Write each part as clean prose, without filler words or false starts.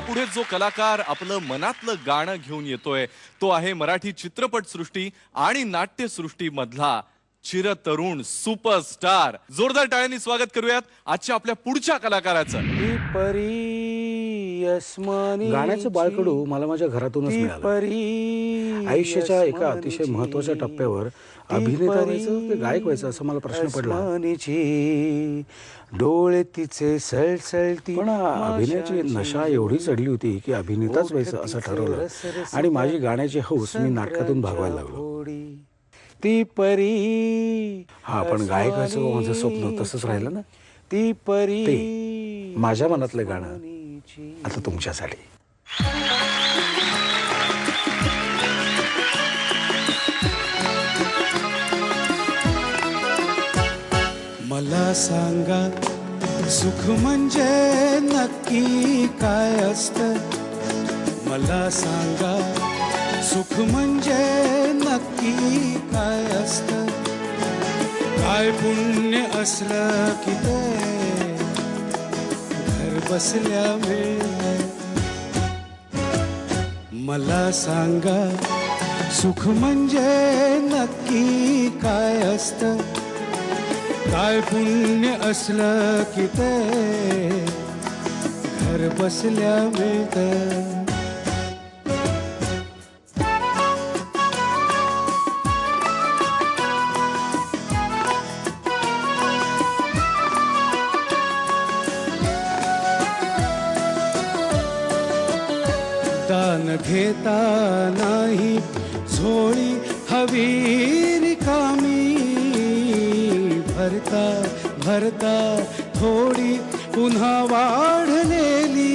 पुढे जो कलाकार आपलं मनातलं गाणं घेऊन येतोय तो आहे मराठी चित्रपटसृष्टी आणि नाट्यसृष्टी मधला चिरतरुण सुपरस्टार. जोरदार टाळ्यांनी स्वागत करूयात आजच्या आपल्या पुढच्या कलाकाराचं. गाण्याचं बाळकडू मला माझ्या घरातूनच मिळालं. आयुष्याच्या एका अतिशय महत्वाच्या टप्प्यावर अभिनेता व्हायचं की गायक व्हायचं असं मला प्रश्न पडला. डोळे तिचे सळसळती, पण अभिनयाची नशा एवढी चढली होती की अभिनेताच व्हायचं असं ठरवलं आणि माझी गाण्याची हौस मी नाटकातून भागवायला लागलो. ती परी, हा, पण गायक व्हायचं माझं स्वप्न तसंच राहिलं ना. ती परी, माझ्या मनातलं गाणं आता तुमच्यासाठी. मला सांगा सुख म्हणजे नक्की काय असतं. मला सांगा सुख म्हणजे नक्की काय असतं. काय पुण्य असलं की ते घर बसल्या मिळतं. मला सांगा सुख म्हणजे नक्की काय असतं. काय पुण्य असलं की ते घर बसल्या मिळतं. दान घेता नाही झोळी हवी रिकामी. भरता भरता थोडी पुन्हा वाढलेली.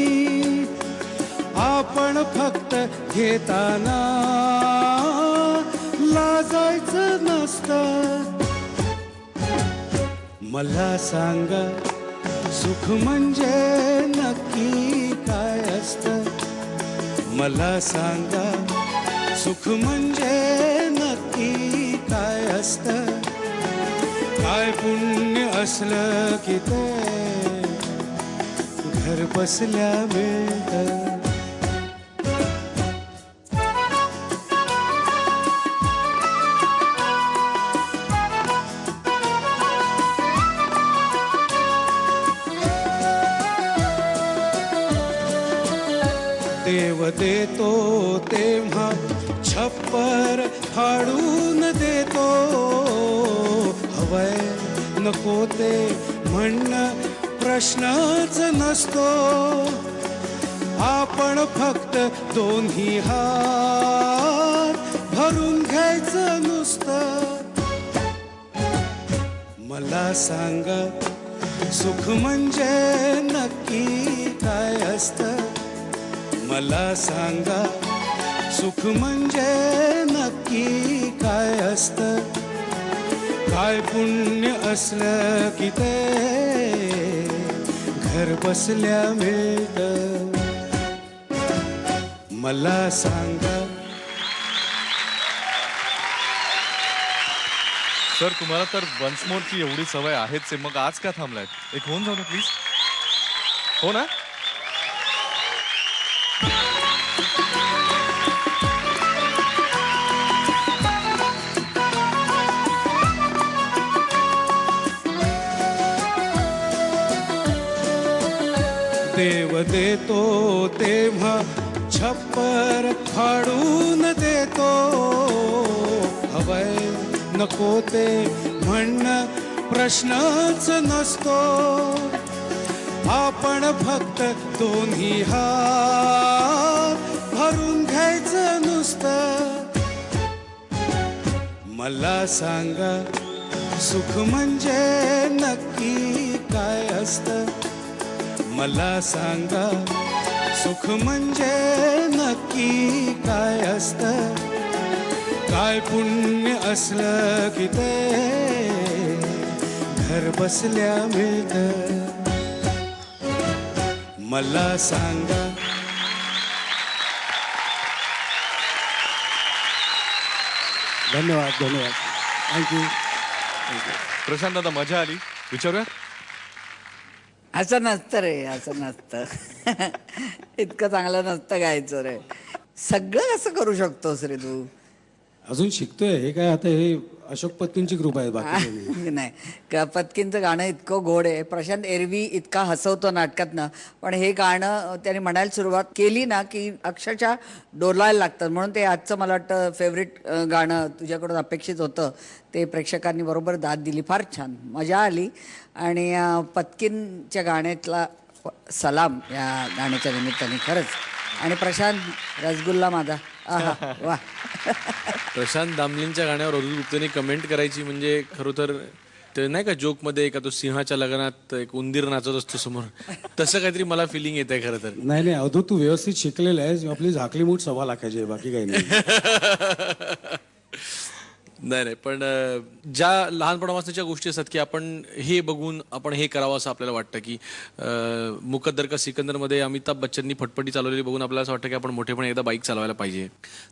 आपण फक्त घेताना लाजायचं नसतं. मला सांगा सुख म्हणजे नक्की काय असतं. मला सांगा सुख म्हणजे नक्की काय असतं. काय पुण्य असलं की ते घर बसल्या मिळतं. देव देतो तेव्हा छप्पर फाडून देतो. हवय नको ते म्हणणं प्रश्नच नसतो. आपण फक्त दोन्ही हात भरून घ्यायचं नुसतं. मला सांगा सुख म्हणजे नक्की काय असतं. मला सांगा सुख म्हणजे नक्की काय असतं. काय पुण्य असलं की ते घर बसल्या मिळतं. मला सांगा. सर तुम्हाला तर वन्स मोरची एवढी सवय आहेच आहे, मग आज का थांबलायत? एक होऊन जाऊ ना प्लीज. हो ना. देव देतो तेव्हा छप्पर फाडून देतो. हवय नको ते म्हणणं प्रश्नच नसतो. आपण फक्त दोन्ही हात भरून घ्यायचं नुसतं. मला सांगा सुख म्हणजे नक्की काय असतं. मला सांगा सुख म्हणजे नक्की काय असतं. काय पुण्य असलं की ते घर बसल्या मिळतं. मला सांगा. धन्यवाद धन्यवाद. थँक्यू. प्रशांत दादा मजा आली. विचारूयात. असं नसतं रे, असं नसतं. इतकं चांगलं नसतं गायचं रे. सगळं कसं करू शकतोस रे तू? अजून शिकतोय. हे काय आता हे अशोक पत्तींची कृपा आहे, बाकी काही नाही. नाही, पत्कींचं गाणं इतकं गोड आहे. प्रशांत एरवी इतका हसवतो नाटकातनं, पण हे गाणं त्याने म्हणायला सुरुवात केली ना की अक्षरशः डोलायला लागतं. म्हणून ते आजचं मला वाटतं फेवरेट गाणं तुझ्याकडून अपेक्षित होतं. ते प्रेक्षकांनी बरोबर दाद दिली. फार छान मजा आली. आणि पत्कींच्या गाण्यातला सलाम या गाण्याच्या निमित्ताने खरंच. आणि प्रशांत रसगुल्ला माझा, आहा वा. प्रशांत दामलेंच्या गाण्यावर अवधूत गुप्तेने कमेंट करायची म्हणजे खरं तर ते नाही का जोकमध्ये का तो सिंहाच्या लग्नात एक उंदीर नाचत असतो समोर, तसं काहीतरी मला फिलिंग येत आहे खरं तर. नाही अवधूत, तू व्यवस्थित शिकलेला आहेस. आपली झाकली मूठ 1.25 लाखाची आहे, बाकी काही नाही. नाही पण ज्या लहानपणापासूनच्या गोष्टी असतात की आपण हे बघून आपण हे करावं असं आपल्याला वाटतं की मुकद्दर का सिकंदरमध्ये अमिताभ बच्चननी फटफटी चालवलेली बघून आपल्याला असं वाटतं की आपण मोठेपणी एकदा बाईक चालवायला पाहिजे.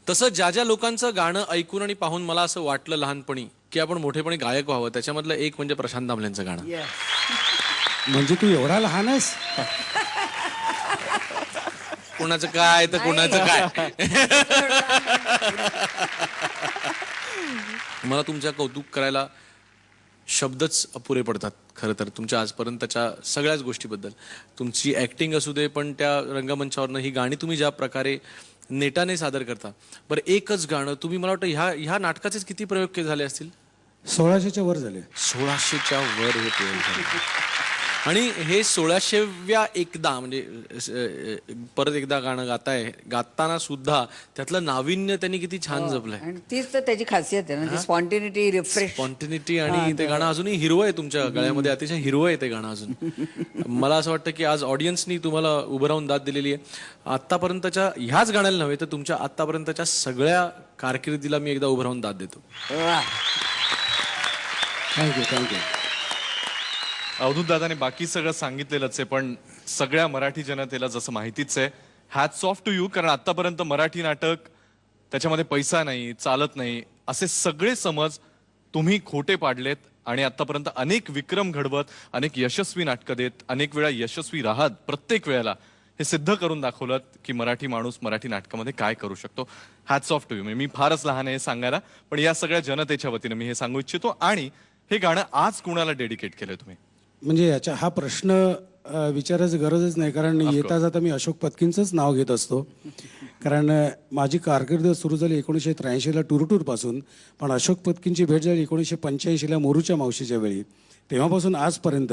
तसं ज्या लोकांचं गाणं ऐकून आणि पाहून मला असं वाटलं लहानपणी की आपण मोठेपणी गायक व्हावं, त्याच्यामधलं एक म्हणजे प्रशांत दामलेंचं गाणं. म्हणजे तू एवढा लहान आहेस? कोणाचं काय तर कोणाचं काय. मला तुमच्या कौतुक करायला शब्दच अपुरे पडतात खरं तर तुमच्या आजपर्यंतच्या सगळ्याच गोष्टीबद्दल. तुमची ऍक्टिंग असू दे, पण त्या रंगमंचावरनं ही गाणी तुम्ही ज्या प्रकारे नेटाने सादर करता. बरं, एकच गाणं तुम्ही, मला वाटतं ह्या नाटकाचेच किती प्रयोग झाले असतील? 1600च्या वर झाले. 1600च्या वर हे प्रयोग झाले. आणि हे 1600व्या एकदा म्हणजे परत एकदा गाणं गाताना सुद्धा त्यातलं नाविन्य त्यांनी किती छान जपलंय. आणि तीच तर त्याची खासियत आहे ना, ती स्पॉन्टिनिटी, रिफ्रेश. स्पॉन्टिनिटी. आणि ते गाणं अजूनही हिरवं आहे तुमच्या गळ्यामध्ये, अतिशय हिरवं आहे ते गाणं अजून. मला असं वाटतं की आज ऑडियन्सनी तुम्हाला उभं राहून दाद दिलेली आहे. आतापर्यंतच्या ह्याच गाण्याला नव्हे तर तुमच्या आतापर्यंतच्या सगळ्या कारकिर्दीला मी एकदा उभं राहून दाद देतो. थँक्यू. अवधूत दादाने बाकी सगळं सांगितलेलंच आहे, पण सगळ्या मराठी जनतेला जसं माहितीच आहे, हॅट्स ऑफ टू यू. कारण आतापर्यंत मराठी नाटक त्याच्यामध्ये पैसा नाही, चालत नाही, असे सगळे समज तुम्ही खोटे पाडलेत. आणि आतापर्यंत अनेक विक्रम घडवत, अनेक यशस्वी नाटकं देत, अनेक वेळा यशस्वी राहत, प्रत्येक वेळेला हे सिद्ध करून दाखवलं की मराठी माणूस मराठी नाटकामध्ये काय करू शकतो. Hats off to you. मी फारच लहान आहे सांगायला, पण या सगळ्या जनतेच्या वतीने मी हे सांगू इच्छितो. आणि हे गाणं आज कुणाला डेडिकेट केलंय तुम्ही? म्हणजे याच्या हा प्रश्न विचारायची गरजच नाही, कारण येता जाता मी अशोक पत्कींचंच नाव घेत असतो. कारण माझी कारकीर्द सुरू झाली 1983ला टूर पासून, पण अशोक पत्कींची भेट झाली 1985ला मोरूच्या मावशीच्या वेळी. तेव्हापासून आजपर्यंत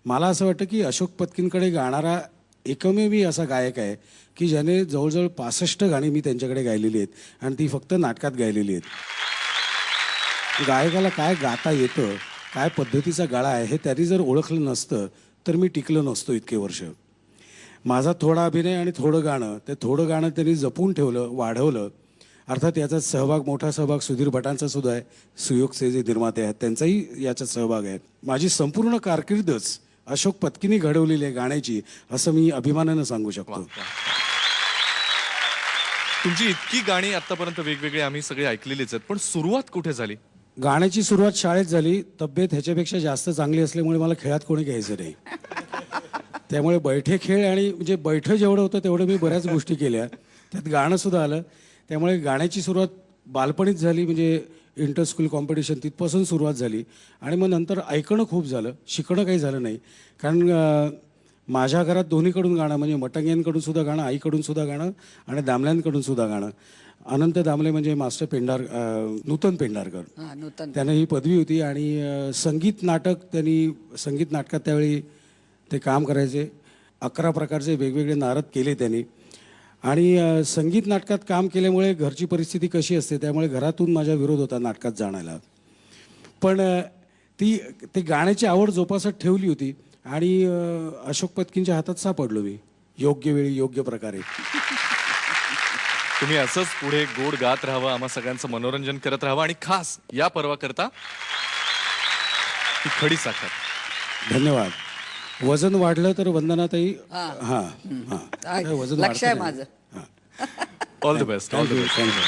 मला असं वाटतं की अशोक पत्कींकडे गाणारा एकमेव असा गायक आहे की ज्याने जवळजवळ 65 गाणी मी त्यांच्याकडे गायलेली आहेत, आणि ती फक्त नाटकात गायलेली आहेत. गायकाला काय गाता येतं, काय पद्धतीचा गळा आहे हे त्यांनी जर ओळखलं नसतं तर मी टिकलो नसतो इतके वर्ष. माझा थोडा अभिनय आणि थोडं गाणं, ते थोडं गाणं त्यांनी जपून ठेवलं, वाढवलं. अर्थात याचा सहभाग, मोठा सहभाग सुधीर भटांचा सुद्धा आहे. सुयोगचे जे निर्माते आहेत त्यांचाही याचा सहभाग आहे. माझी संपूर्ण कारकीर्दच अशोक पत्कींनी घडवलेली आहे गाण्याची, असं मी अभिमानानं सांगू शकतो. तुमची इतकी गाणी आतापर्यंत वेगवेगळी आम्ही सगळे ऐकलेलीच आहेत, पण सुरुवात कुठे झाली? गाण्याची सुरुवात शाळेत झाली. तब्येत ह्याच्यापेक्षा जास्त चांगली असल्यामुळे मला खेळात कोणी घ्यायचं नाही. त्यामुळे बैठे खेळ, आणि म्हणजे बैठं जेवढं होतं तेवढं मी बऱ्याच गोष्टी केल्या. त्यात गाणं सुद्धा आलं. त्यामुळे गाण्याची सुरुवात बालपणीच झाली. म्हणजे इंटर स्कूल कॉम्पिटिशन तिथपासून सुरुवात झाली. आणि मग नंतर ऐकणं खूप झालं, शिकणं काही झालं नाही. कारण माझ्या घरात दोन्हीकडून गाणं, म्हणजे मटंग्यांकडून सुद्धा गाणं, आईकडून सुद्धा गाणं आणि दामल्यांकडून सुद्धा गाणं. अनंत दामले म्हणजे मास्टर नूतन पेंढारकर, त्यांना ही पदवी होती. आणि संगीत नाटकात त्यावेळी ते काम करायचे. 11 प्रकारचे वेगवेगळे नारद केले त्यांनी. आणि संगीत नाटकात काम केल्यामुळे घरची परिस्थिती कशी असते, त्यामुळे घरातून माझा विरोध होता नाटकात जाण्याला. पण ती गाण्याची आवड जोपासत ठेवली होती. आणि अशोक पत्कींच्या हातात सापडलो मी, योग्य वेळी योग्य प्रकारे. तुम्ही असंच पुढे गोड गात राहावं, आम्हा सगळ्यांचं मनोरंजन करत राहावं. आणि खास या पर्वा करता ही खडी साखर. धन्यवाद. वजन वाढलं तर वंदनाताई, वजन लक्ष आहे माझं. All the best. All the best. Thank you.